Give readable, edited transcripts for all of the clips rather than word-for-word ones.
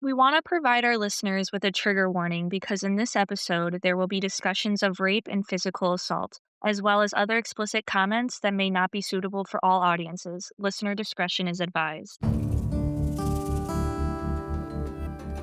We want to provide our listeners with a trigger warning because in this episode, there will be discussions of rape and physical assault, as well as other explicit comments that may not be suitable for all audiences. Listener discretion is advised.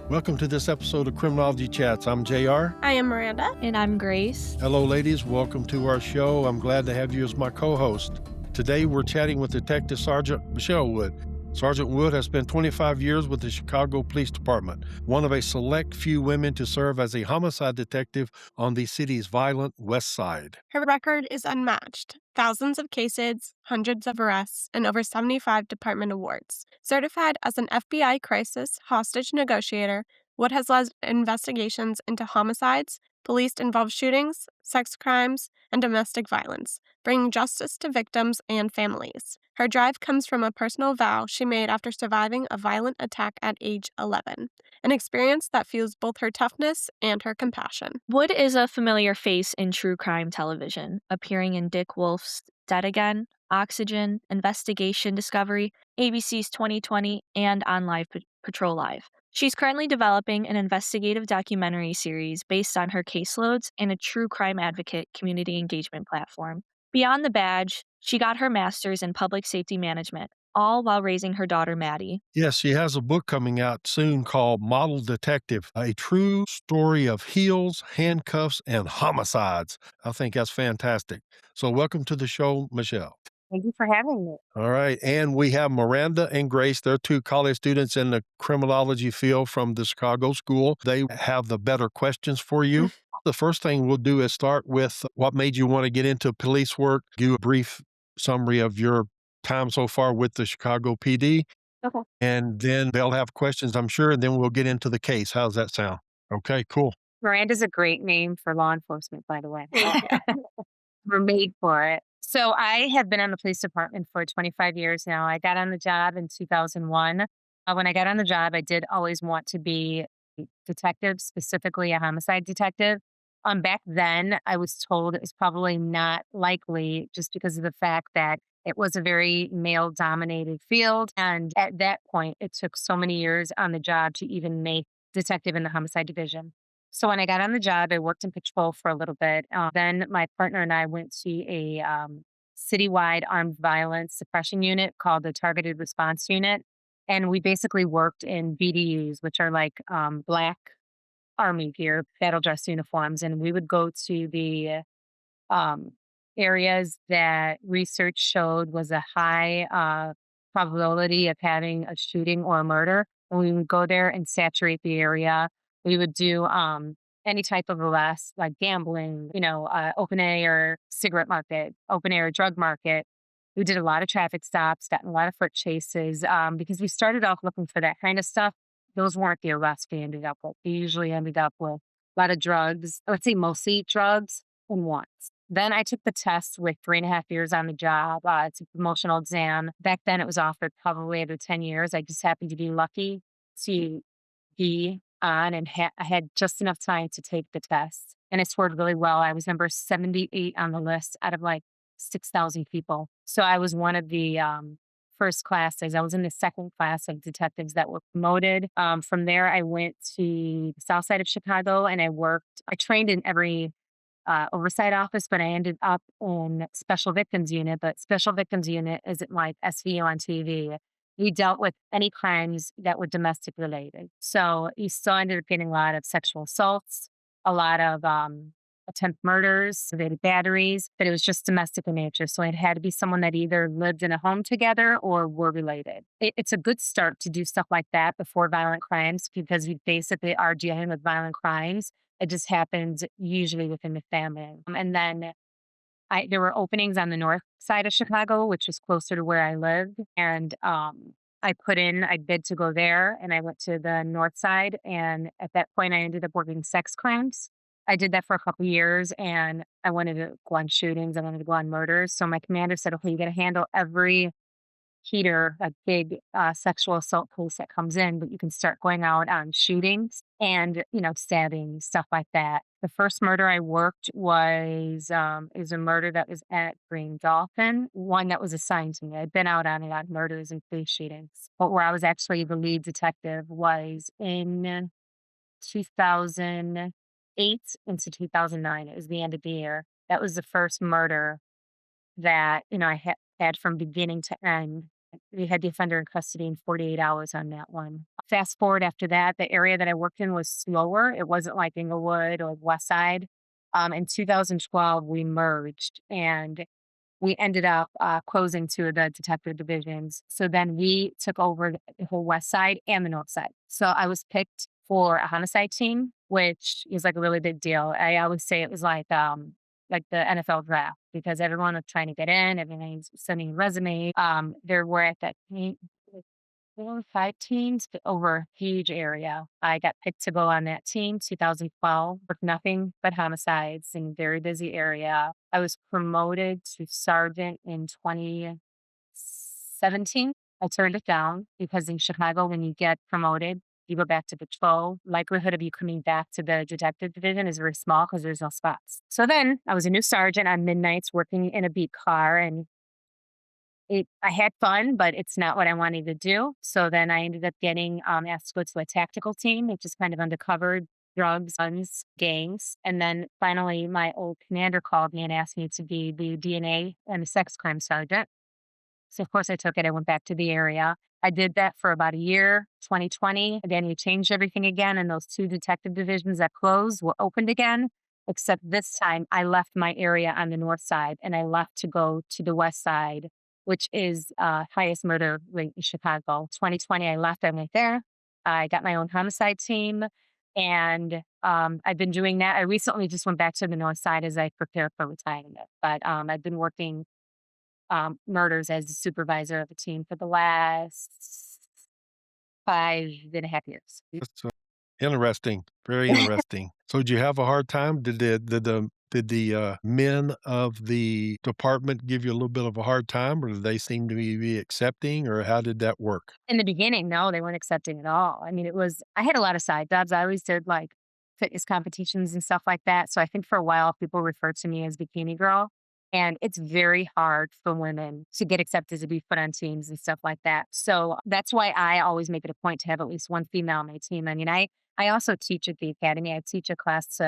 Welcome to this episode of Criminology Chats. I'm JR. I am Miranda. And I'm Grace. Hello, ladies. Welcome to our show. I'm glad to have you as my co-host. Today, we're chatting with Detective Sergeant Michele Wood. Sergeant Wood has spent 25 years with the Chicago Police Department, one of a select few women to serve as a homicide detective on the city's violent West Side. Her record is unmatched. Thousands of cases, hundreds of arrests, and over 75 department awards. Certified as an FBI crisis hostage negotiator, Wood has led investigations into homicides, police-involved shootings, sex crimes, and domestic violence, bringing justice to victims and families. Her drive comes from a personal vow she made after surviving a violent attack at age 11, an experience that fuels both her toughness and her compassion. Wood is a familiar face in true crime television, appearing in Dick Wolf's Dead Again, Oxygen, Investigation Discovery, ABC's 2020, and on Live Patrol Live. She's currently developing an investigative documentary series based on her caseloads and a true crime advocate community engagement platform. Beyond the badge, she got her master's in public safety management, all while raising her daughter Maddie. Yes, she has a book coming out soon called Model Detective, a true story of heels, handcuffs, and homicides. I think that's fantastic. So welcome to the show, Michele. Thank you for having me. All right. And we have Miranda and Grace. They're two college students in the criminology field from the Chicago School. They have the better questions for you. The first thing we'll do is start with what made you want to get into police work. Do a brief summary of your time so far with the Chicago PD. Okay. And then they'll have questions, I'm sure, and then we'll get into the case. How's that sound? Okay, cool. Miranda's a great name for law enforcement, by the way. We're made for it. So I have been on the police department for 25 years now. I got on the job in 2001. When I got on the job, I did always want to be a detective, specifically a homicide detective. Back then, I was told it was probably not likely just because of the fact that it was a very male dominated field. And at that point, it took so many years on the job to even make detective in the homicide division. So when I got on the job, I worked in patrol for a little bit. Then my partner and I went to a citywide armed violence suppression unit called the Targeted Response Unit. And we basically worked in BDUs, which are like black army gear, battle dress uniforms. And we would go to the um, areas that research showed was a high probability of having a shooting or a murder. And we would go there and saturate the area. We would do any type of arrest, like gambling, open air cigarette market, open air drug market. We did a lot of traffic stops, gotten a lot of foot chases because we started off looking for that kind of stuff. Those weren't the arrests we ended up with. We usually ended up with a lot of drugs. I would say mostly drugs and once. Then I took the test with 3.5 years on the job. It's a promotional exam. Back then it was offered probably every 10 years. I just happened to be lucky to be on and I had just enough time to take the test. And I scored really well. I was number 78 on the list out of like 6,000 people. So I was one of the first classes. I was in the second class of detectives that were promoted. From there, I went to the south side of Chicago and I trained in every oversight office, but I ended up in special victims unit. But special victims unit isn't like SVU on TV. We dealt with any crimes that were domestic related. So you still ended up getting a lot of sexual assaults, a lot of attempt murders, aggravated batteries, but it was just domestic in nature. So it had to be someone that either lived in a home together or were related. It's a good start to do stuff like that before violent crimes because we basically are dealing with violent crimes. It just happens usually within the family. And then there were openings on the north side of Chicago, which was closer to where I lived. And I bid to go there and I went to the north side. And at that point, I ended up working sex crimes. I did that for a couple years and I wanted to go on shootings. I wanted to go on murders. So my commander said, okay, you got to handle every heater, a big sexual assault case that comes in, but you can start going out on shootings and, stabbing, stuff like that. The first murder I worked was is a murder that was at Green Dolphin, one that was assigned to me. I'd been out on a lot of murders and police shootings, but where I was actually the lead detective was in 2008 into 2009. It was the end of the year. That was the first murder that, I had from beginning to end. We had the offender in custody in 48 hours on that one. Fast forward after that, the area that I worked in was slower. It wasn't like Inglewood or West Side. In 2012, we merged and we ended up closing two of the detective divisions. So then we took over the whole West Side and the North Side. So I was picked for a homicide team, which is like a really big deal. I always say it was like the NFL draft because everyone was trying to get in, everyone's sending resumes. There were at that point like 4 or 5 teams over a huge area. I got picked to go on that team, 2012, with nothing but homicides in a very busy area. I was promoted to sergeant in 2017. I turned it down because in Chicago, when you get promoted, you go back to patrol. Likelihood of you coming back to the detective division is very small because there's no spots. So then I was a new sergeant on midnights working in a beat car, and I had fun, but it's not what I wanted to do. So then I ended up getting asked to go to a tactical team, which is kind of undercover drugs, guns, gangs. And then finally, my old commander called me and asked me to be the DNA and the sex crime sergeant. So of course I took it. I went back to the area. I did that for about a year, 2020. Then we changed everything again, and those two detective divisions that closed were opened again. Except this time I left my area on the north side and I left to go to the west side, which is highest murder rate in Chicago. 2020, I left, I went there. I got my own homicide team. And I've been doing that. I recently just went back to the north side as I prepare for retirement. But I've been working murders as a supervisor of a team for the last 5.5 years. That's interesting, very interesting. So did you have a hard time? Did the men of the department give you a little bit of a hard time, or did they seem to be accepting, or how did that work? In the beginning, no, they weren't accepting at all. I mean, I had a lot of side jobs. I always did like fitness competitions and stuff like that. So I think for a while, people referred to me as Bikini Girl. And it's very hard for women to get accepted to be put on teams and stuff like that. So that's why I always make it a point to have at least one female on my team. I mean, I also teach at the academy. I teach a class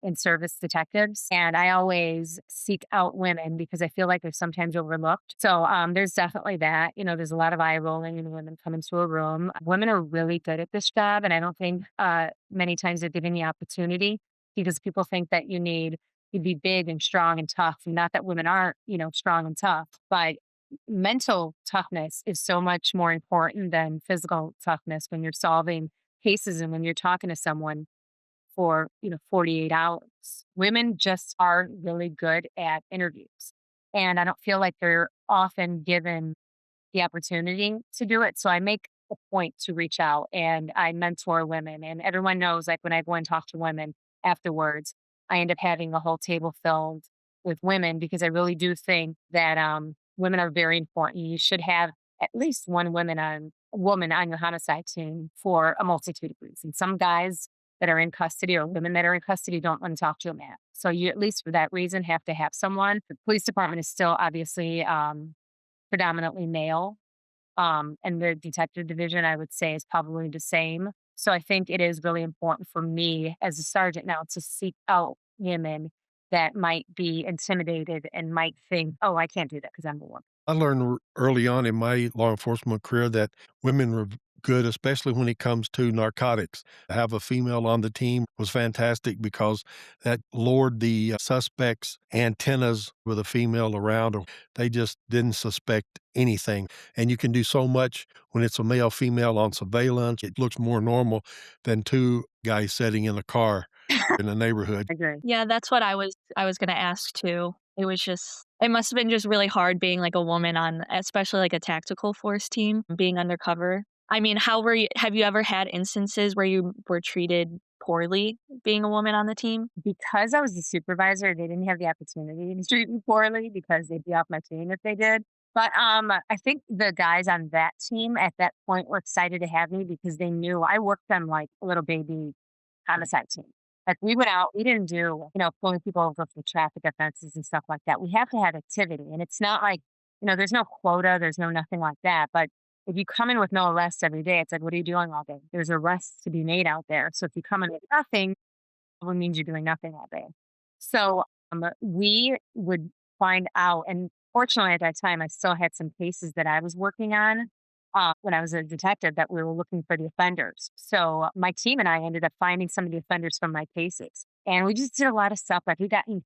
in service detectives. And I always seek out women because I feel like they're sometimes overlooked. So there's definitely that. There's a lot of eye rolling when women come into a room. Women are really good at this job. And I don't think many times they're given the opportunity because people think that you be big and strong and tough. And not that women aren't, strong and tough, but mental toughness is so much more important than physical toughness when you're solving cases and when you're talking to someone for, 48 hours. Women just are really good at interviews. And I don't feel like they're often given the opportunity to do it. So I make a point to reach out and I mentor women. And everyone knows, like, when I go and talk to women afterwards, I end up having a whole table filled with women because I really do think that women are very important. You should have at least one woman on your homicide team for a multitude of reasons. Some guys that are in custody or women that are in custody don't want to talk to a man. So you, at least for that reason, have to have someone. The police department is still obviously predominantly male. And the detective division, I would say, is probably the same. So I think it is really important for me as a sergeant now to seek out women that might be intimidated and might think, oh, I can't do that because I'm a woman. I learned early on in my law enforcement career that women were good, especially when it comes to narcotics. To have a female on the team was fantastic because that lowered the suspect's antennas with a female around. Or they just didn't suspect anything. And you can do so much when it's a male female on surveillance. It looks more normal than two guys sitting in a car in the neighborhood. I agree. Yeah, that's what I was gonna ask too. It must have been just really hard being, like, a woman on especially, like, a tactical force team, being undercover. I mean, have you ever had instances where you were treated poorly being a woman on the team? Because I was the supervisor, they didn't have the opportunity to treat me poorly because they'd be off my team if they did. But I think the guys on that team at that point were excited to have me because they knew I worked on like a little baby homicide team. Like we went out, we didn't do, pulling people over for traffic offenses and stuff like that. We have to have activity. And it's not like, there's no quota, there's no nothing like that. But if you come in with no arrests every day, it's like, what are you doing all day? There's arrests to be made out there. So if you come in with nothing, it means you're doing nothing all day. So we would find out, and fortunately at that time, I still had some cases that I was working on when I was a detective that we were looking for the offenders. So my team and I ended up finding some of the offenders from my cases, and we just did a lot of stuff. Like we got in,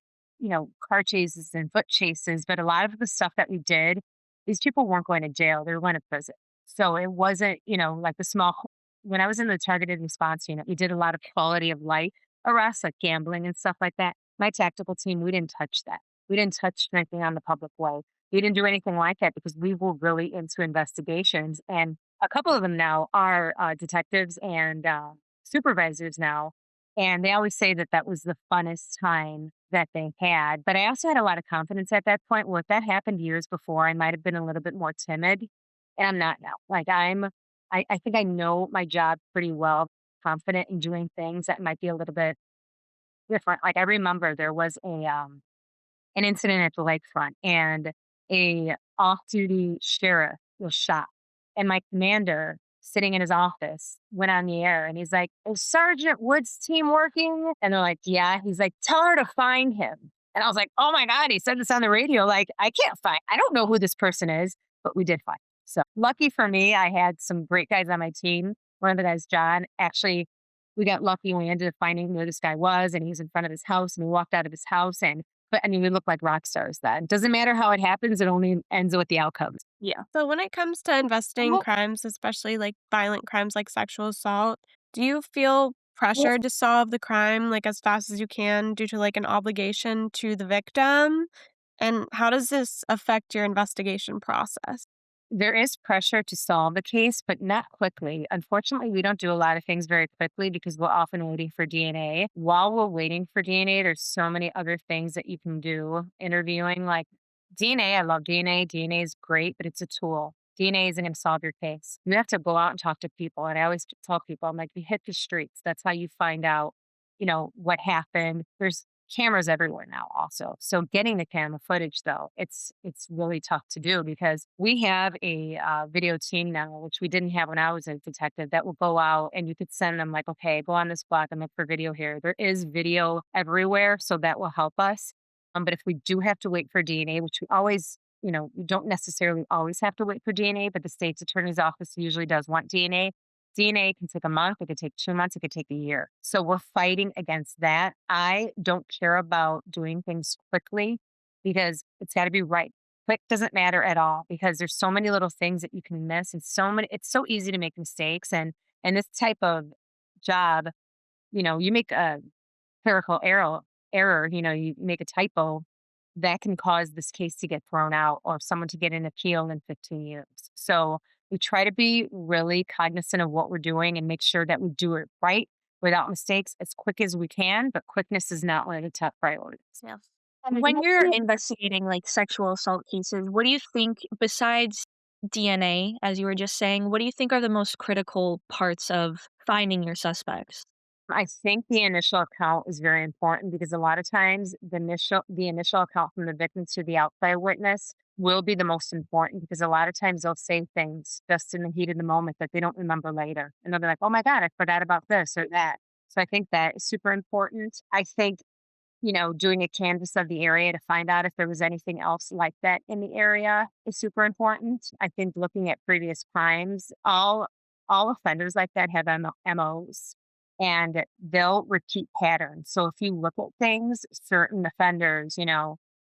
car chases and foot chases, but a lot of the stuff that we did, these people weren't going to jail; they were going to prison. So it wasn't, like the small. When I was in the targeted response unit, we did a lot of quality of life arrests, like gambling and stuff like that. My tactical team, we didn't touch that. We didn't touch anything on the public way. We didn't do anything like that because we were really into investigations. And a couple of them now are detectives and supervisors now. And they always say that that was the funnest time that they had. But I also had a lot of confidence at that point. Well, if that happened years before, I might have been a little bit more timid. And I'm not now. I think I know my job pretty well, confident in doing things that might be a little bit different. Like I remember there was an incident at the lakefront and a off-duty sheriff was shot. And my commander sitting in his office went on the air and he's like, "Is Sergeant Wood's team working?" And they're like, "Yeah." He's like, "Tell her to find him." And I was like, "Oh my God, he said this on the radio. Like, I don't know who this person is, but we did find. So lucky for me, I had some great guys on my team. One of the guys, John, actually, we got lucky and we ended up finding where this guy was, and he was in front of his house, and we walked out of his house, and but I mean, we look like rock stars then. Doesn't matter how it happens, it only ends with the outcomes. Yeah. So when it comes to investigating Well, crimes, especially like violent crimes like sexual assault, do you feel well, pressured to solve the crime like as fast as you can due to like an obligation to the victim? And how does this affect your investigation process? there is pressure to solve the case, but not quickly. Unfortunately, we don't do a lot of things very quickly because we're often waiting for DNA. While we're waiting for DNA, there's so many other things that you can do. Interviewing, like DNA, I love DNA. DNA is great, but it's a tool. DNA isn't going to solve your case. You have to go out and talk to people. And I always tell people, I'm like, you hit the streets. That's how you find out, what happened. There's cameras everywhere now also. So getting the camera footage though, it's really tough to do because we have a video team now, which we didn't have when I was a detective, that will go out and you could send them like, okay, go on this block and look for video here. There is video everywhere, so that will help us. But if we do have to wait for DNA, which we always, we don't necessarily always have to wait for DNA, but the state's attorney's office usually does want DNA. DNA can take a month, it could take 2 months, it could take a year. So we're fighting against that. I don't care about doing things quickly because it's got to be right. Quick doesn't matter at all because there's so many little things that you can miss and it's so easy to make mistakes. And this type of job, you make a clerical error, you make a typo, that can cause this case to get thrown out or someone to get an appeal in 15 years. So we try to be really cognizant of what we're doing and make sure that we do it right without mistakes as quick as we can, but quickness is not one of the top priorities. Yeah. And when you're investigating like sexual assault cases, what do you think, besides DNA, as you were just saying, what do you think are the most critical parts of finding your suspects? I think the initial account is very important because a lot of times the initial account from the victim to the outcry witness will be the most important because a lot of times they'll say things just in the heat of the moment that they don't remember later. And they'll be like, "Oh my God, I forgot about this or that." So I think that is super important. I think doing a canvas of the area to find out if there was anything else like that in the area is super important. I think looking at previous crimes, all offenders like that have MOs and they'll repeat patterns. So if you look at things, certain offenders,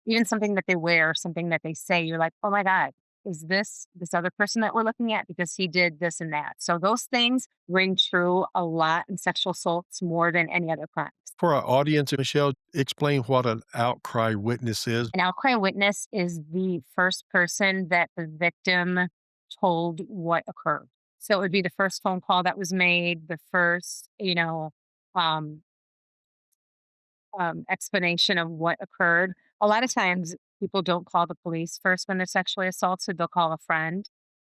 even something that they wear, something that they say, you're like, "Oh my God, is this other person that we're looking at because he did this and that." So those things ring true a lot in sexual assaults more than any other crimes. For our audience, Michelle, explain what an outcry witness is. An outcry witness is the first person that the victim told what occurred. So it would be the first phone call that was made, the first, um, explanation of what occurred. A lot of times people don't call the police first when they're sexually assaulted, they'll call a friend.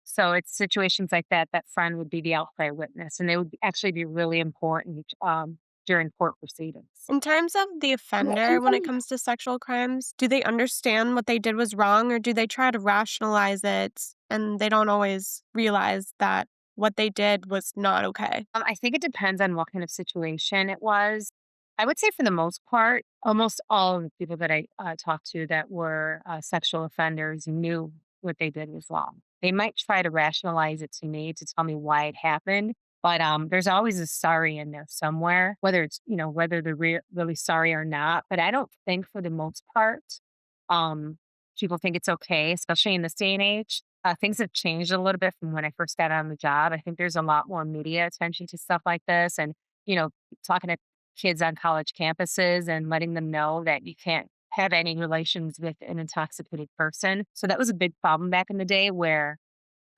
So it's situations like that, that friend would be the outcry witness, and they would actually be really important. during court proceedings. In terms of the offender, when it comes to sexual crimes, do they understand what they did was wrong or do they try to rationalize it and they don't always realize that what they did was not okay? I think it depends on what kind of situation it was. I would say for the most part, almost all of the people that I talked to that were sexual offenders knew what they did was wrong. They might try to rationalize it to me to tell me why it happened, but there's always a sorry in there somewhere, whether it's whether they're really sorry or not. But I don't think for the most part, um, people think it's okay, especially in this day and age. Things have changed a little bit from when I first got on the job. I think there's a lot more media attention to stuff like this and, you know, talking to kids on college campuses and letting them know that you can't have any relations with an intoxicated person. So that was a big problem back in the day where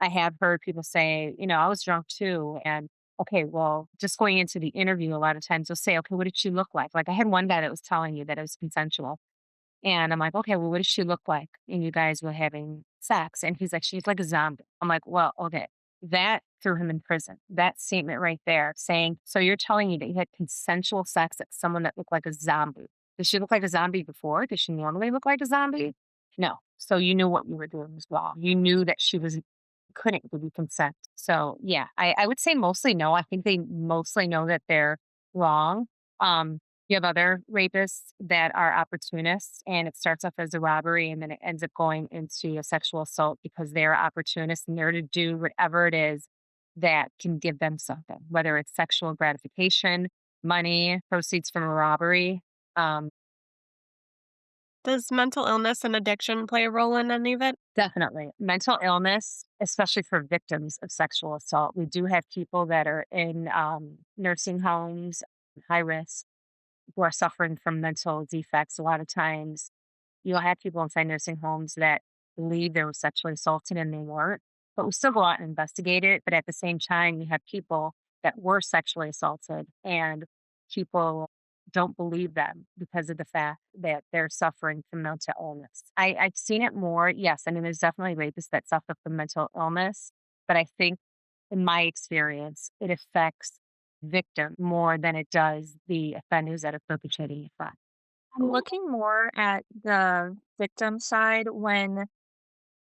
I have heard people say, I was drunk too. And okay, well, just going into the interview, a lot of times they'll say, okay, what did she look like? Like I had one guy that was telling you that it was consensual. And I'm like, "Okay, well, what does she look like?" And you guys were having sex. And he's like, "She's like a zombie." I'm like, "Well, okay." That threw him in prison. That statement right there saying, "So you're telling me that you had consensual sex with someone that looked like a zombie. Does she look like a zombie before? Does she normally look like a zombie?" No. So you knew what you were doing was wrong. You knew that she was couldn't give you consent. So yeah, I would say mostly no. I think they mostly know that they're wrong. You have other rapists that are opportunists, and it starts off as a robbery and then it ends up going into a sexual assault because they're opportunists and they're to do whatever it is that can give them something, whether it's sexual gratification, money, proceeds from a robbery. Um, Does mental illness and addiction play a role in any of it? Definitely mental illness, especially for victims of sexual assault. We do have people that are in nursing homes, high risk, who are suffering from mental defects. A lot of times you'll have people inside nursing homes that believe they were sexually assaulted and they weren't, but we still go out and investigate it. But at the same time, you have people that were sexually assaulted and people don't believe them because of the fact that they're suffering from mental illness. I've seen it more. Yes. I mean, there's definitely rapists that suffer from mental illness, but I think in my experience, it affects victim more than it does the offenders that are perpetrating the crime. I'm looking more at the victim side when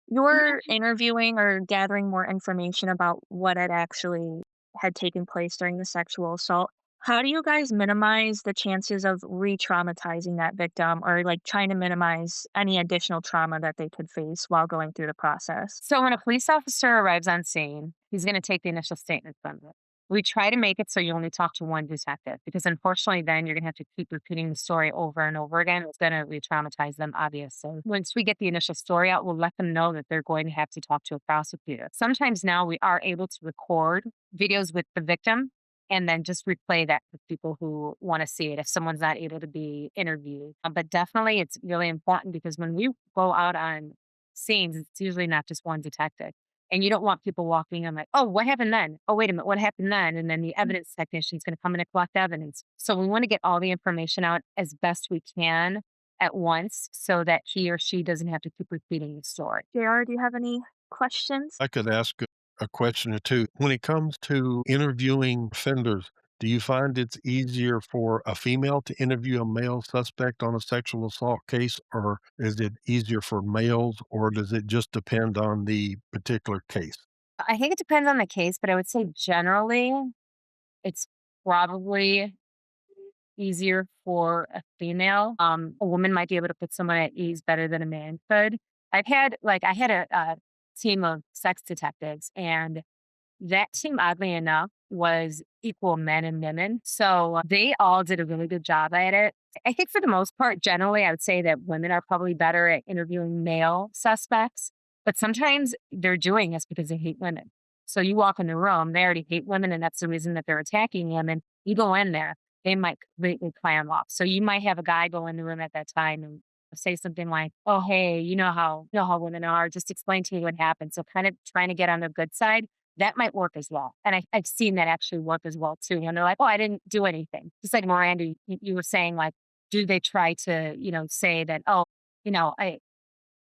you're interviewing or gathering more information about what had actually had taken place during the sexual assault. How do you guys minimize the chances of re-traumatizing that victim or like trying to minimize any additional trauma that they could face while going through the process? So when a police officer arrives on scene, he's going to take the initial statement from it. We try to make it so you only talk to one detective because unfortunately then you're going to have to keep repeating the story over and over again. It's going to re-traumatize them, obviously. Once we get the initial story out, we'll let them know that they're going to have to talk to a prosecutor. Sometimes now we are able to record videos with the victim and then just replay that with people who want to see it if someone's not able to be interviewed. But definitely it's really important because when we go out on scenes, it's usually not just one detective. And you don't want people walking in like, oh, what happened then? Oh, wait a minute, what happened then? And then the evidence technician is going to come in and collect evidence. So we want to get all the information out as best we can at once so that he or she doesn't have to keep repeating the story. JR, do you have any questions? I could ask a question or two. When it comes to interviewing offenders, do you find it's easier for a female to interview a male suspect on a sexual assault case, or is it easier for males, or does it just depend on the particular case? I think it depends on the case, but I would say generally it's probably easier for a female. A woman might be able to put someone at ease better than a man could. I had a team of sex detectives and that team, oddly enough, was equal men and women. So they all did a really good job at it. I think for the most part, generally, I would say that women are probably better at interviewing male suspects, but sometimes they're doing this because they hate women. So you walk in the room, they already hate women, and that's the reason that they're attacking women. You go in there, they might completely clam off. So you might have a guy go in the room at that time and say something like, "Oh, hey, you know how women are. Just explain to me what happened." So kind of trying to get on the good side that might work as well, and I've seen that actually work as well too, and they're like, "Oh, I didn't do anything." Just like Miranda, you were saying, like, do they try to, say that, "Oh, I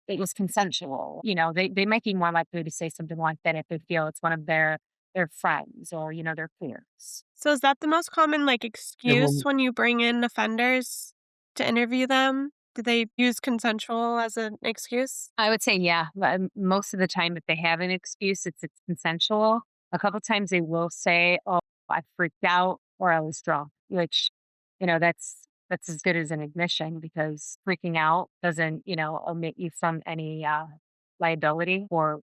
it was consensual." They might be more likely to say something like that if they feel it's one of their their friends or, their peers. So is that the most common, And excuse when you bring in offenders to interview them? Do they use consensual as an excuse? I would say, yeah, most of the time, if they have an excuse, it's consensual. A couple times they will say, "Oh, I freaked out," or "I was drunk," which, that's as good as an admission because freaking out doesn't, omit you from any liability or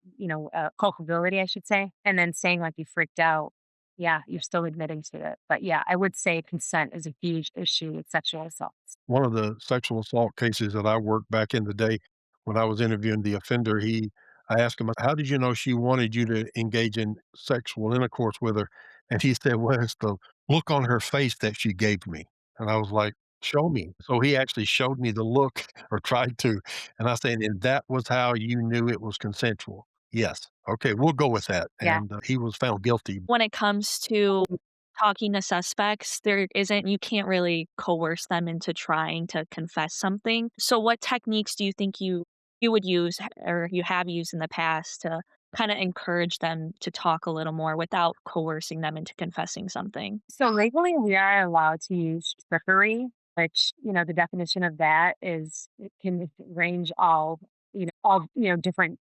culpability, I should say. And then saying like you freaked out, yeah, you're still admitting to it. But yeah, I would say consent is a huge issue with sexual assaults. one of the sexual assault cases that I worked back in the day when I was interviewing the offender, I asked him, "How did you know she wanted you to engage in sexual intercourse with her?" And he said, "Well, it's the look on her face that she gave me." And I was like, "Show me." So he actually showed me the look or tried to. And I said, "And that was how you knew it was consensual?" "Yes." "Okay, we'll go with that." Yeah. And he was found guilty. When it comes to talking to suspects, you can't really coerce them into trying to confess something. So what techniques do you think you would use or you have used in the past to kinda encourage them to talk a little more without coercing them into confessing something? So legally, we are allowed to use trickery, which, the definition of that is it can range all different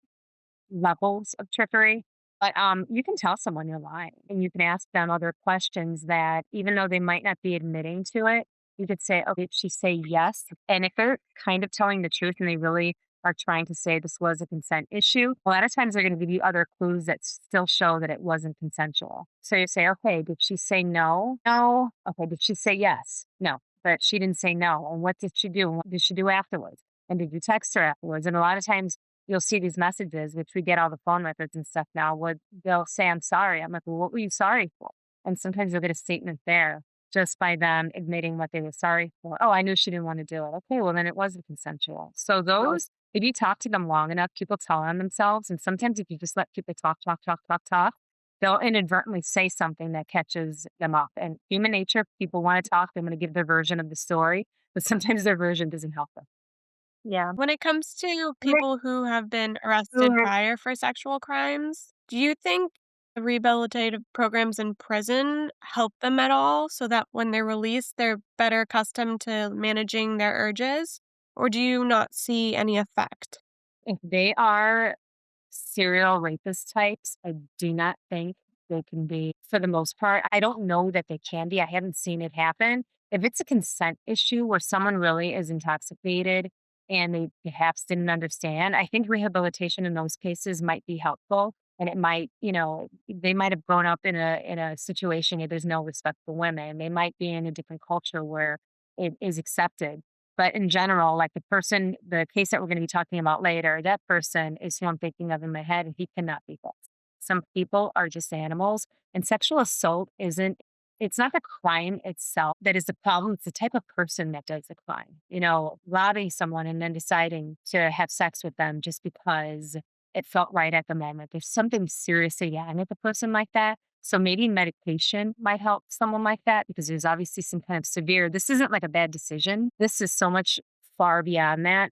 levels of trickery. But you can tell someone you're lying and you can ask them other questions that even though they might not be admitting to it, you could say, okay, did she say yes? And if they're kind of telling the truth and they really are trying to say this was a consent issue, a lot of times they're going to give you other clues that still show that it wasn't consensual. So you say, okay, did she say no? No. Okay, did she say yes? No. But she didn't say no. And what did she do? And what did she do afterwards? And did you text her afterwards? And a lot of times you'll see these messages, which we get all the phone records and stuff now, where they'll say, I'm sorry. I'm like, well, what were you sorry for? And sometimes you'll get a statement there just by them admitting what they were sorry for. Oh, I knew she didn't want to do it. Okay, well, then it wasn't consensual. So those, if you talk to them long enough, people tell on themselves. And sometimes if you just let people talk, talk, talk, talk, talk, they'll inadvertently say something that catches them up. And human nature, people want to talk, they're going to give their version of the story, but sometimes their version doesn't help them. Yeah. When it comes to people who have been arrested prior for sexual crimes, do you think the rehabilitative programs in prison help them at all so that when they're released, they're better accustomed to managing their urges? Or do you not see any effect? If they are serial rapist types, I do not think they can be, for the most part. I don't know that they can be. I haven't seen it happen. If it's a consent issue where someone really is intoxicated and they perhaps didn't understand, I think rehabilitation in those cases might be helpful. And it might, they might have grown up in a situation where there's no respect for women. They might be in a different culture where it is accepted. But in general, like the case that we're going to be talking about later, that person is who I'm thinking of in my head, and he cannot be fixed. Some people are just animals, and sexual assault it's not the crime itself that is the problem. It's the type of person that does the crime. Robbing someone and then deciding to have sex with them just because it felt right at the moment. There's something seriously wrong with a person like that. So maybe medication might help someone like that because there's obviously some kind of severe, this isn't like a bad decision. This is so much far beyond that.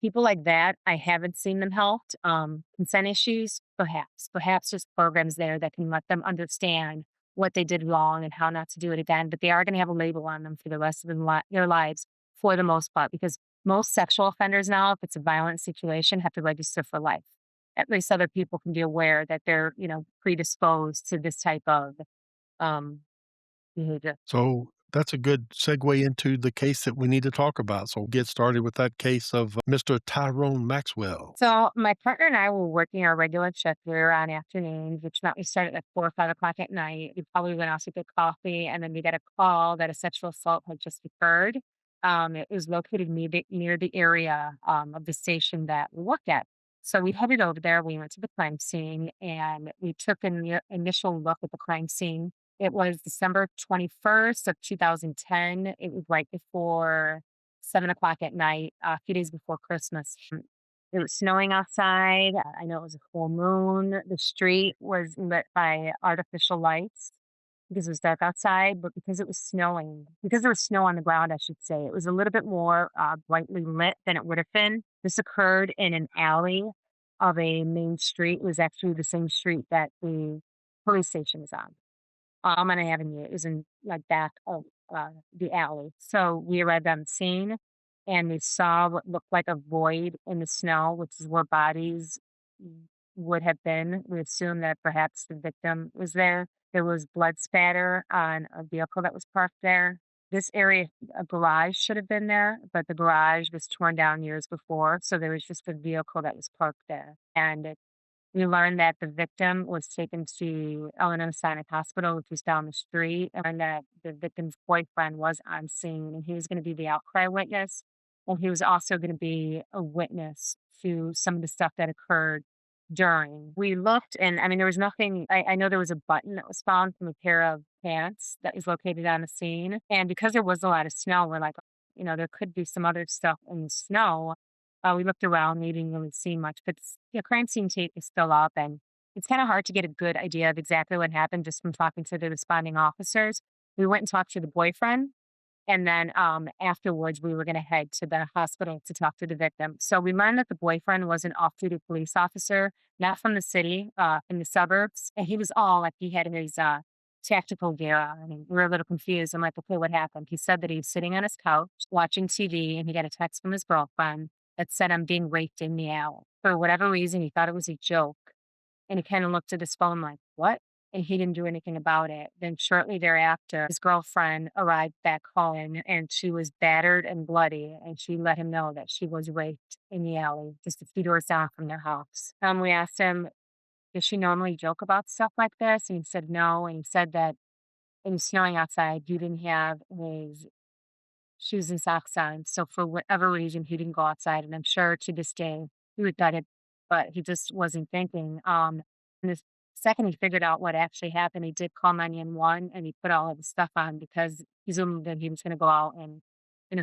People like that, I haven't seen them helped. Consent issues, perhaps there's programs there that can let them understand what they did wrong and how not to do it again. But they are going to have a label on them for the rest of their lives for the most part, because most sexual offenders now, if it's a violent situation, have to register for life. At least other people can be aware that they're, predisposed to this type of um, behavior. So that's a good segue into the case that we need to talk about. So get started with that case of Mr. Tyrone Maxwell. So my partner and I were working our regular shift. We were on afternoons, which meant we started at 4 or 5 o'clock at night. We probably went out to get coffee, and then we got a call that a sexual assault had just occurred. It was located near the area of the station that we worked at. So we headed over there. We went to the crime scene, and we took an initial look at the crime scene. It was December 21st of 2010. It was right before 7 o'clock at night, a few days before Christmas. It was snowing outside. I know it was a full moon. The street was lit by artificial lights because it was dark outside, but because there was snow on the ground, I should say, it was a little bit more brightly lit than it would have been. This occurred in an alley of a main street. It was actually the same street that the police station was on an avenue. It was in like back of the alley. So we arrived on the scene and we saw what looked like a void in the snow, which is where bodies would have been. We assumed that perhaps the victim was there. There was blood spatter on a vehicle that was parked there. This area, a garage should have been there, but the garage was torn down years before. So there was just a vehicle that was parked there. And we learned that the victim was taken to Illinois Sinai Hospital, which was down the street, and that the victim's boyfriend was on scene, and he was going to be the outcry witness, and he was also going to be a witness to some of the stuff that occurred during. We looked, and I mean, there was nothing. I know there was a button that was found from a pair of pants that was located on the scene, and because there was a lot of snow, we're like, there could be some other stuff in the snow. We looked around, we didn't really see much, but crime scene tape is still up, and it's kind of hard to get a good idea of exactly what happened just from talking to the responding officers. We went and talked to the boyfriend, and then afterwards, we were going to head to the hospital to talk to the victim. So we learned that the boyfriend was an off-duty police officer, not from the city, in the suburbs, and he was all like he had his tactical gear on. And we were a little confused. I'm like, okay, what happened? He said that he was sitting on his couch watching TV, and he got a text from his girlfriend that said, "I'm being raped in the alley." For whatever reason, he thought it was a joke. And he kind of looked at his phone like, what? And he didn't do anything about it. Then shortly thereafter, his girlfriend arrived back home and she was battered and bloody. And she let him know that she was raped in the alley, just a few doors down from their house. We asked him, does she normally joke about stuff like this? And he said no. And he said that it was snowing outside. You didn't have his shoes and socks on. So for whatever reason, he didn't go outside. And I'm sure to this day, he regretted, but he just wasn't thinking. And the second he figured out what actually happened, he did call 911 and he put all of his stuff on because he assumed that he was going to go out and,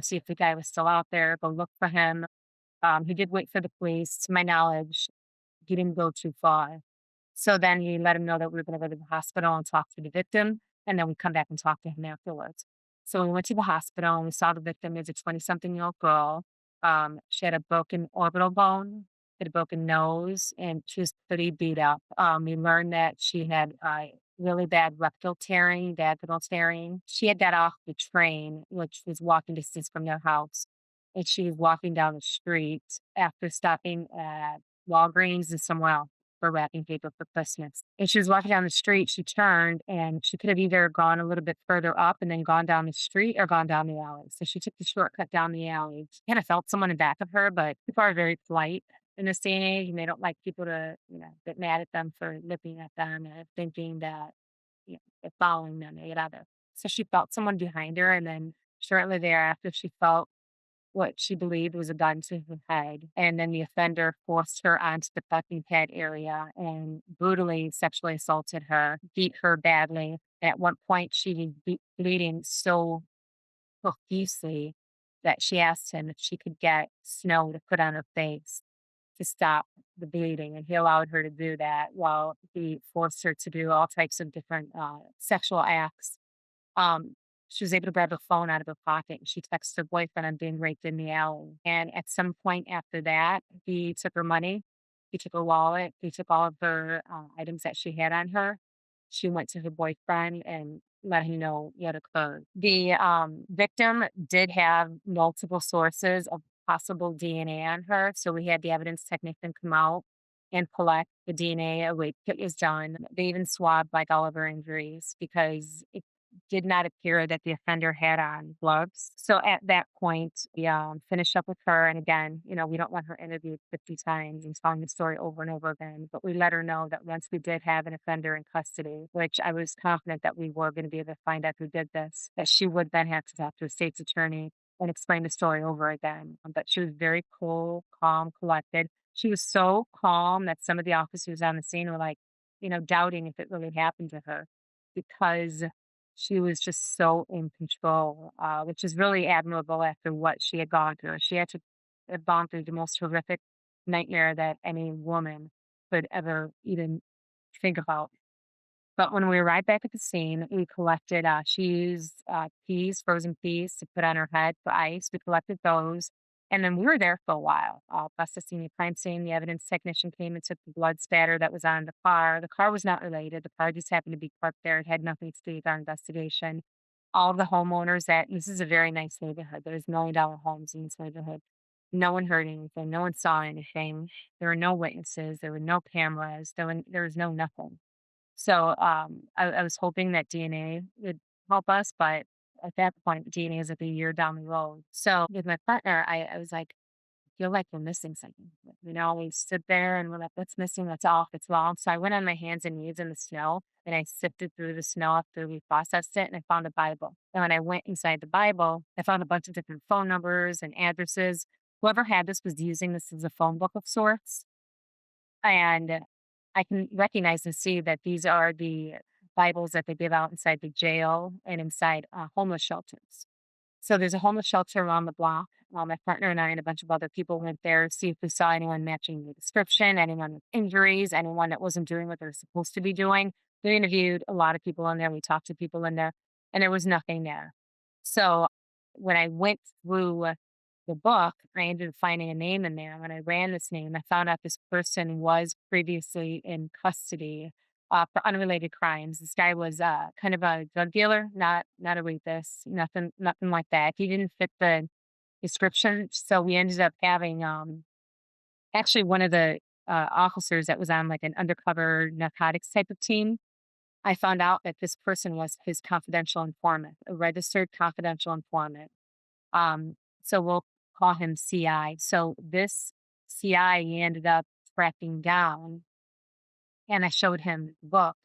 see if the guy was still out there, go look for him. He did wait for the police. To my knowledge, he didn't go too far. So then he let him know that we were going to go to the hospital and talk to the victim, and then we come back and talk to him afterwards. So we went to the hospital and we saw the victim is a 20-something-year-old girl. She had a broken orbital bone, had a broken nose, and she was pretty beat up. We learned that she had really bad rectal tearing, vaginal tearing. She had got off the train, which was walking distance from their house, and she was walking down the street after stopping at Walgreens and somewhere else for wrapping paper for Christmas. And she was walking down the street, she turned and she could have either gone a little bit further up and then gone down the street or gone down the alley. So she took the shortcut down the alley. She kind of felt someone in back of her, but people are very polite in this day and age, and they don't like people to, get mad at them for looking at them and thinking that, they're following them, or whatever. So she felt someone behind her, and then shortly thereafter, she felt what she believed was a gun to her head. And then the offender forced her onto the fucking pad area and brutally sexually assaulted her, beat her badly. At one point, she was bleeding so profusely that she asked him if she could get snow to put on her face to stop the bleeding. And he allowed her to do that while he forced her to do all types of different sexual acts. um, she was able to grab her phone out of her pocket and she texted her boyfriend, "I'm being raped in the alley." And at some point after that, he took her money, he took her wallet, he took all of her items that she had on her. She went to her boyfriend and let him know what occurred. The victim did have multiple sources of possible DNA on her. So we had the evidence technician come out and collect the DNA. A weight kit was done. They even swabbed like all of her injuries because it did not appear that the offender had on gloves. So at that point, we finished up with her. And again, we don't want her interviewed 50 times and telling the story over and over again. But we let her know that once we did have an offender in custody, which I was confident that we were going to be able to find out who did this, that she would then have to talk to a state's attorney and explain the story over again. But she was very cool, calm, collected. She was so calm that some of the officers on the scene were like, doubting if it really happened to her because she was just so in control, which is really admirable after what she had gone through. She had to have gone through the most horrific nightmare that any woman could ever even think about. But when we arrived back at the scene, we collected, she used peas, frozen peas to put on her head for ice. We collected those. And then we were there for a while. Bus to senior crime scene, the evidence technician came and took the blood spatter that was on the car. The car was not related. The car just happened to be parked there. It had nothing to do with our investigation. All the homeowners that this is a very nice neighborhood. There's $1 million homes in this neighborhood. No one heard anything. No one saw anything. There were no witnesses. There were no cameras. There was no nothing. So I was hoping that DNA would help us, but at that point, DNA is like a year down the road. So with my partner, I was like, feel like we're missing something. We sit there and we're like, what's missing? That's off. It's wrong. So I went on my hands and knees in the snow and I sifted through the snow after we processed it and I found a Bible. And when I went inside the Bible, I found a bunch of different phone numbers and addresses. Whoever had this was using this as a phone book of sorts. And I can recognize and see that these are the Bibles that they give out inside the jail and inside homeless shelters. So there's a homeless shelter around the block. My partner and I and a bunch of other people went there to see if we saw anyone matching the description, anyone with injuries, anyone that wasn't doing what they're supposed to be doing. We interviewed a lot of people in there. We talked to people in there, and there was nothing there. So when I went through the book, I ended up finding a name in there. When I ran this name, I found out this person was previously in custody for unrelated crimes. This guy was kind of a drug dealer, not a rapist, nothing like that. He didn't fit the description, so we ended up having actually one of the officers that was on like an undercover narcotics type of team. I found out that this person was his confidential informant, a registered confidential informant. So we'll call him CI. So this CI he ended up tracking down, and I showed him the book,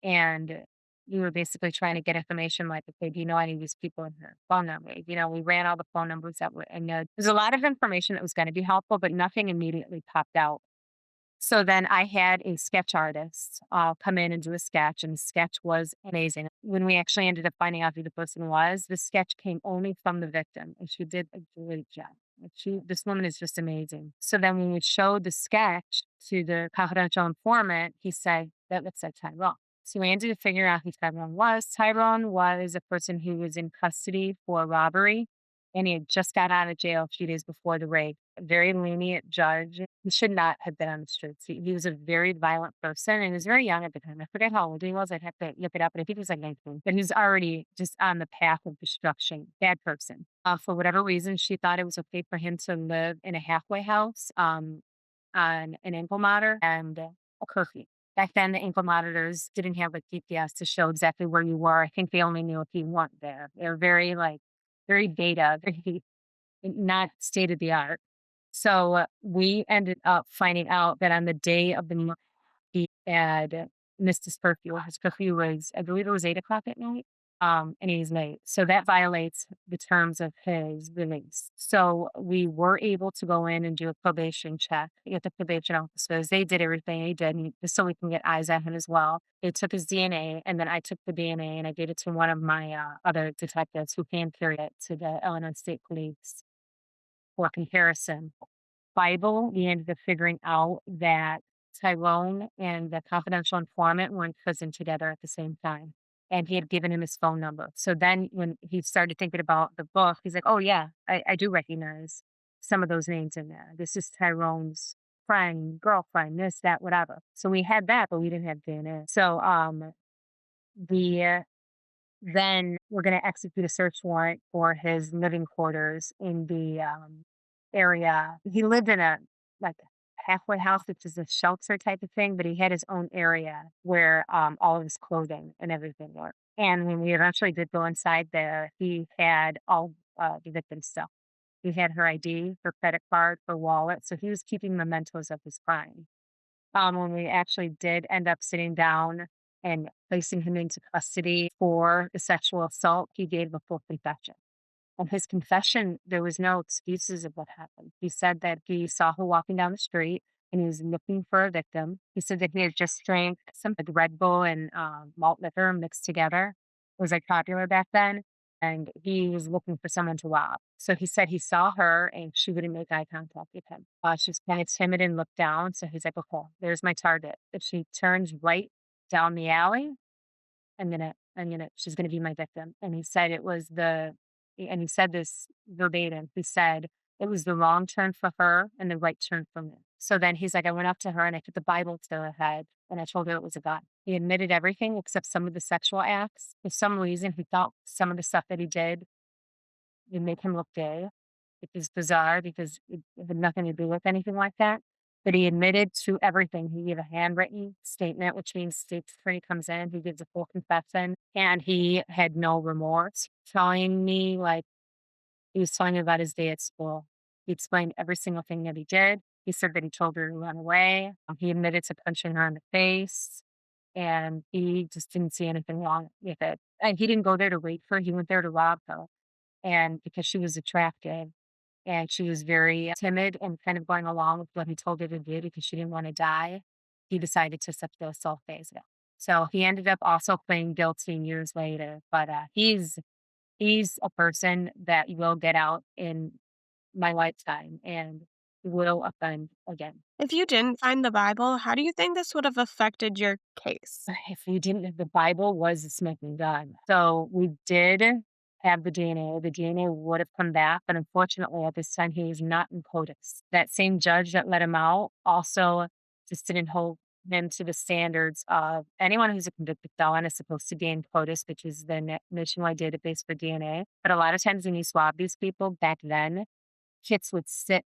and we were basically trying to get information like, okay, do you know any of these people in here? Phone number. We ran all the phone numbers that were, and there's a lot of information that was going to be helpful, but nothing immediately popped out. So then I had a sketch artist come in and do a sketch, and the sketch was amazing. When we actually ended up finding out who the person was, the sketch came only from the victim, and she did a great job. This woman is just amazing. So then when we showed the sketch to the confidential informant, he said, that looks like Tyrone. So we ended up figuring out who Tyrone was. Tyrone was a person who was in custody for robbery, and he had just got out of jail a few days before the raid. A very lenient judge. He should not have been on the streets. He was a very violent person and he was very young at the time. I forget how old he was. I'd have to look it up, but I think he was like 19. But he was already just on the path of destruction. Bad person. For whatever reason, she thought it was okay for him to live in a halfway house on an ankle monitor and a curfew. Back then, the ankle monitors didn't have a GPS to show exactly where you were. I think they only knew if you weren't there. They were very beta, very not state of the art. So we ended up finding out that on the day of the murder, he had missed his curfew. His curfew was, I believe it was 8 o'clock at night. And he's late. So that violates the terms of his release. So we were able to go in and do a probation check with the probation officers. They did everything they did just so we can get eyes at him as well. They took his DNA and then I took the DNA and I gave it to one of my other detectives who hand carried it to the Illinois State Police for comparison. Bible, we ended up figuring out that Tyrone and the confidential informant were in prison together at the same time. And he had given him his phone number. So then when he started thinking about the book, he's like, oh, yeah, I do recognize some of those names in there. This is Tyrone's friend, girlfriend, this, that, whatever. So we had that, but we didn't have DNA. So the then we're going to execute a search warrant for his living quarters in the area. He lived in a like halfway house, which is a shelter type of thing, but he had his own area where all of his clothing and everything were. And when we eventually did go inside there, he had all the victim's stuff. He had her ID, her credit card, her wallet. So he was keeping mementos of his crime. When we actually did end up sitting down and placing him into custody for the sexual assault, he gave a full confession. And his confession, there was no excuses of what happened. He said that he saw her walking down the street and he was looking for a victim. He said that he had just drank some like Red Bull and malt liquor mixed together. It was like popular back then. And he was looking for someone to rob. So he said he saw her and she wouldn't make eye contact with him. She was kind of timid and looked down. So he's like, okay, there's my target. If she turns right down the alley, she's gonna be my victim. And he said it was and he said this verbatim. He said It was the wrong turn for her and the right turn for me. So then he's like, I went up to her and I put the Bible to her head and I told her it was a gun. He admitted everything except some of the sexual acts. For some reason, he thought some of the stuff that he did would make him look gay, which is bizarre because it had nothing to do with anything like that. But he admitted to everything. He gave a handwritten statement, which means state attorney comes in, he gives a full confession, and he had no remorse, telling me like he was telling me about his day at school. He explained every single thing that he did. He said that he told her to run away. He admitted to punching her in the face, and he just didn't see anything wrong with it. And he didn't go there to rape her. He went there to rob her. And because she was attractive and she was very timid and kind of going along with what he told her to do because she didn't want to die, he decided to accept the assault phase. So he ended up also pleading guilty years later. But he's a person that will get out in my lifetime and will offend again. If you didn't find the Bible, how do you think this would have affected your case? If we didn't have the Bible was the smoking gun. So we did have the DNA. The DNA would have come back, but unfortunately at this time he was not in CODIS. That same judge that let him out also just didn't hold him to the standards of anyone who's a convicted felon is supposed to be in CODIS, which is the nationwide database for DNA. But a lot of times when you swab these people back then, kits would sit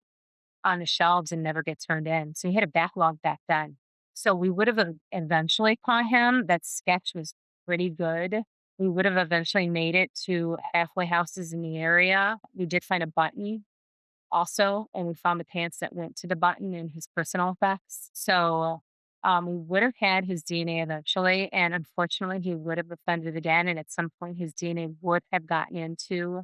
on the shelves and never get turned in. So he had a backlog back then. So we would have eventually caught him. That sketch was pretty good. We would have eventually made it to halfway houses in the area. We did find a button also, and we found the pants that went to the button and his personal effects. So we would have had his DNA eventually, and unfortunately, he would have offended again. And at some point, his DNA would have gotten into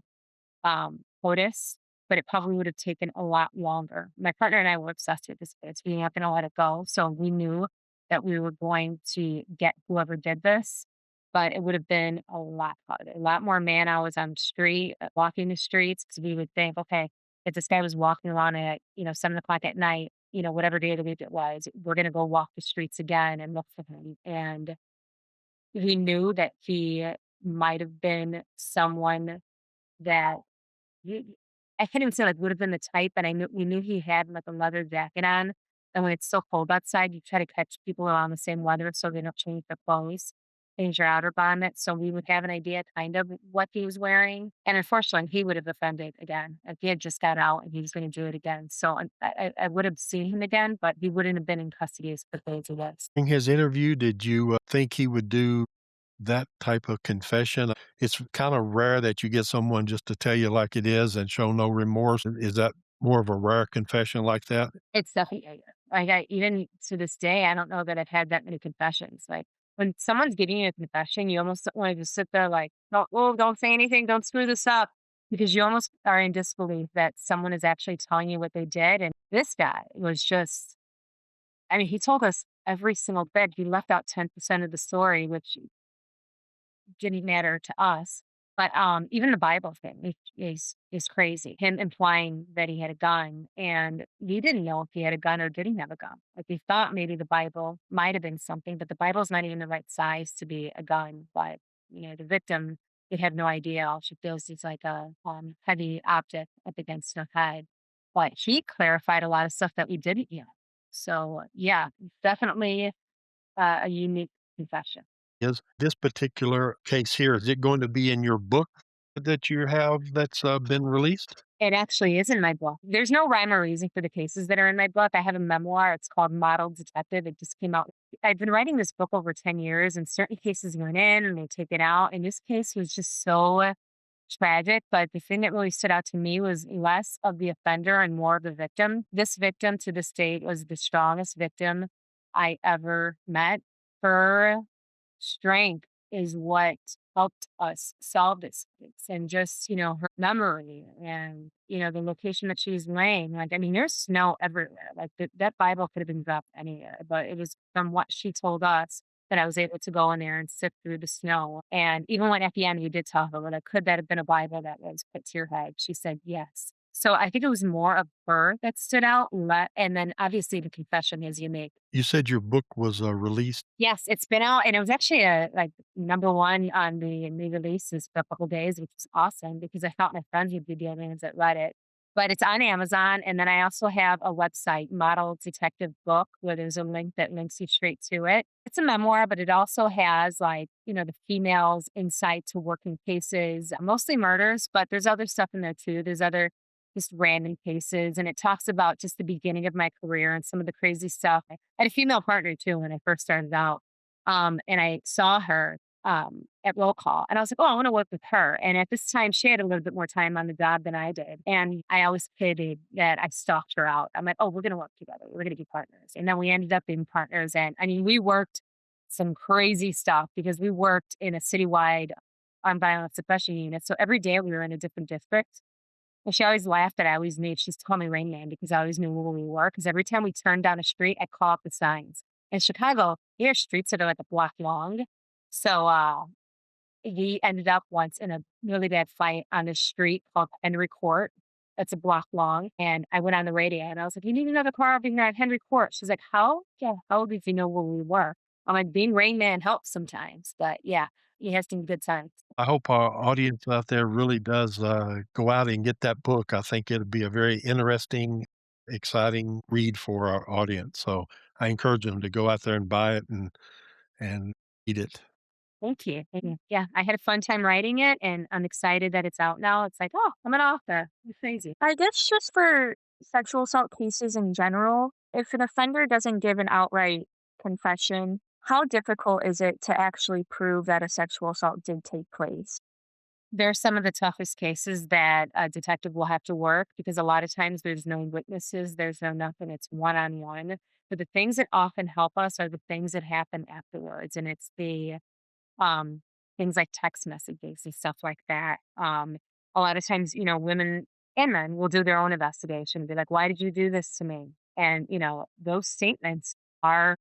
POTUS, but it probably would have taken a lot longer. My partner and I were obsessed with this case. We weren't gonna let it go. So we knew that we were going to get whoever did this, but it would have been a lot harder, a lot more man hours on the street, walking the streets, because we would think, okay, if this guy was walking around at, 7 o'clock at night, whatever day of the week it was, we're gonna go walk the streets again and look for him. And we knew that he might have been someone that you I can't even say, like, would have been the type, but we knew he had, like, a leather jacket on, and when it's so cold outside, you try to catch people around the same weather so they don't change their clothes, change their outer garment, so we would have an idea kind of what he was wearing, and unfortunately, he would have offended again. If he had just got out and he was gonna do it again, so I would have seen him again, but he wouldn't have been in custody as quickly as he was. In his interview, did you, think he would do that type of confession? It's kinda rare that you get someone just to tell you like it is and show no remorse. Is that more of a rare confession like that? It's definitely like, I even to this day, I don't know that I've had that many confessions. Like, when someone's giving you a confession, you almost wanna just sit there like, don't say anything, don't screw this up," because you almost are in disbelief that someone is actually telling you what they did, and this guy was just I mean, he told us every single bit. He left out 10% of the story, which didn't matter to us. But even the Bible thing is crazy. Him implying that he had a gun, and we didn't know if he had a gun or didn't have a gun. Like we thought maybe the Bible might have been something, but the Bible's not even the right size to be a gun. But the victim would have no idea. All she feels is like a heavy object up against her head. But he clarified a lot of stuff that we didn't yet. So yeah, definitely a unique confession. Is this particular case here, is it going to be in your book that you have that's, been released? It actually is in my book. There's no rhyme or reason for the cases that are in my book. I have a memoir. It's called Model Detective. It just came out. I've been writing this book over 10 years, and certain cases went in and they take it out. And this case was just so tragic. But the thing that really stood out to me was less of the offender and more of the victim. This victim to this date was the strongest victim I ever met. Her strength is what helped us solve this case, and just, her memory and, the location that she was laying. Like, I mean, there's snow everywhere. Like that Bible could have been dropped anywhere, but it was from what she told us that I was able to go in there and sift through the snow. And even when at the end we did tell her, like, could that have been a Bible that was put to your head? She said yes. So I think it was more of her that stood out, and then obviously the confession as you make. You said your book was, released. Yes, it's been out, and it was actually like number one on the new releases for a couple days, which was awesome because I thought my friends would be the only ones that read it. but it's on Amazon. And then I also have a website, Model Detective Book, where there's a link that links you straight to it. It's a memoir, but it also has like, the female's insight to working cases, mostly murders, but there's other stuff in there too. There's other just random cases. And it talks about just the beginning of my career and some of the crazy stuff. I had a female partner too when I first started out. And I saw her at roll call. And I was like, oh, I want to work with her. And at this time, she had a little bit more time on the job than I did. And I always pitied that I stalked her out. I'm like, oh, we're going to work together. We're going to be partners. And then we ended up being partners. And I mean, we worked some crazy stuff because we worked in a citywide armed violence suppression unit. So every day we were in a different district. And she always laughed that I always made, she's called me Rain Man because I always knew where we were. Because every time we turned down a street, I call up the signs. In Chicago, there are streets that are like a block long. So he ended up once in a really bad fight on a street called Henry Court. That's a block long. And I went on the radio and I was like, you need another car over here at Henry Court. She's like, how did you know where we were? I'm like, being Rain Man helps sometimes. But yeah, he has some good times. I hope our audience out there really does go out and get that book. I think it'll be a very interesting, exciting read for our audience. So I encourage them to go out there and buy it and read it. Thank you. Thank you. Yeah, I had a fun time writing it and I'm excited that it's out now. It's like, oh, I'm an author. It's crazy. I guess just for sexual assault cases in general, if an offender doesn't give an outright confession, how difficult is it to actually prove that a sexual assault did take place? They're some of the toughest cases that a detective will have to work because a lot of times there's no witnesses, there's no nothing, it's one on one. But the things that often help us are the things that happen afterwards. And it's the things like text messages and stuff like that. A lot of times, women and men will do their own investigation and be like, why did you do this to me? And, those statements are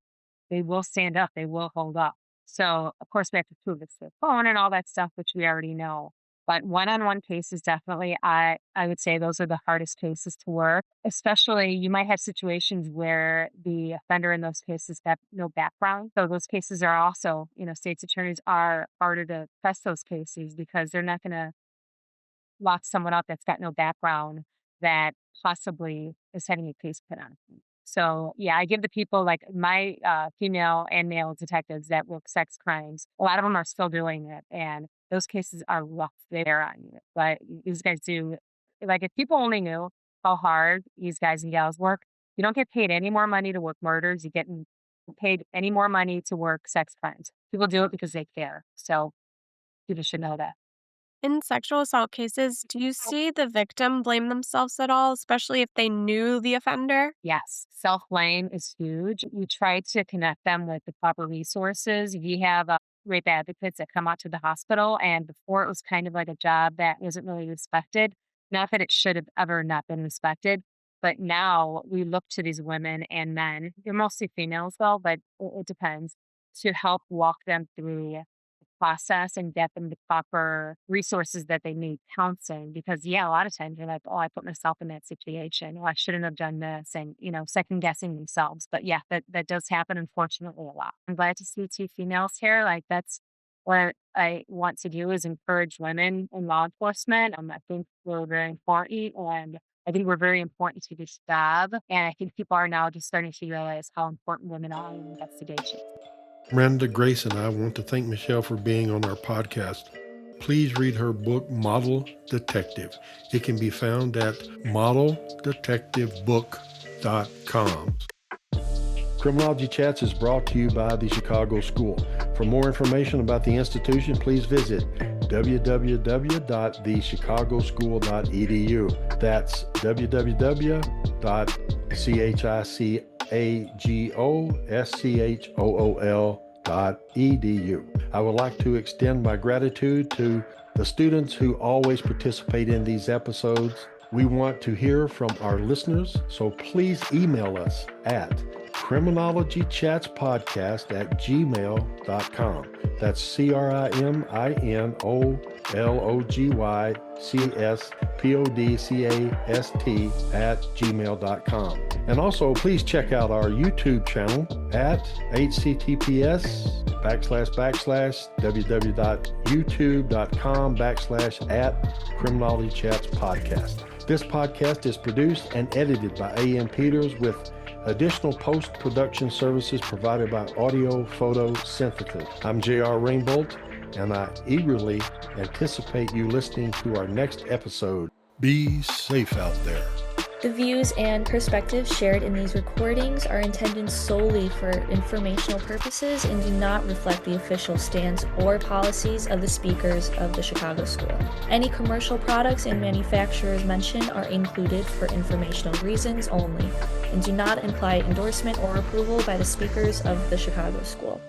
they will stand up, they will hold up. So, of course, we have to prove it's their phone and all that stuff, which we already know. But one-on-one cases, definitely, I would say those are the hardest cases to work. Especially, you might have situations where the offender in those cases have no background. So those cases are also, state's attorneys are harder to press those cases because they're not going to lock someone up that's got no background that possibly is having a case put on them. So yeah, I give the people like my female and male detectives that work sex crimes. A lot of them are still doing it, and those cases are rough. They're on you, but these guys do. Like if people only knew how hard these guys and gals work, you don't get paid any more money to work murders. You get paid any more money to work sex crimes. People do it because they care. So people should know that. In sexual assault cases, do you see the victim blame themselves at all, especially if they knew the offender? Yes, self-blame is huge. You try to connect them with the proper resources. We have rape advocates that come out to the hospital, and before it was kind of like a job that wasn't really respected. Not that it should have ever not been respected, but now we look to these women and men. They're mostly females, though, but it depends to help walk them through process and get them the proper resources that they need counseling because yeah a lot of times you're like oh I put myself in that situation or I shouldn't have done this and second guessing themselves but yeah that does happen unfortunately a lot. I'm glad to see two females here like that's what I want to do is encourage women in law enforcement. I think we're very important and I think we're very important to this job and I think people are now just starting to realize how important women are in investigations. Miranda, Grace, and I want to thank Michelle for being on our podcast. Please read her book, Model Detective. It can be found at modeldetectivebook.com. Criminology Chats is brought to you by the Chicago School. For more information about the institution, please visit www.thechicagoschool.edu. That's www.chicagoschool.edu. I would like to extend my gratitude to the students who always participate in these episodes. We want to hear from our listeners, so please email us at criminologychatspodcast@gmail.com. That's CRIMINOLGYCHATspodcast logystpodcast@gmail.com. And also, please check out our YouTube channel at https://www.youtube.com/@Criminology Chats podcast. This podcast is produced and edited by A.M. Peters with additional post-production services provided by Audio Photo Synthesis. I'm J.R. Ringbolt, and I eagerly anticipate you listening to our next episode. Be safe out there. The views and perspectives shared in these recordings are intended solely for informational purposes and do not reflect the official stance or policies of the speakers of the Chicago School. Any commercial products and manufacturers mentioned are included for informational reasons only and do not imply endorsement or approval by the speakers of the Chicago School.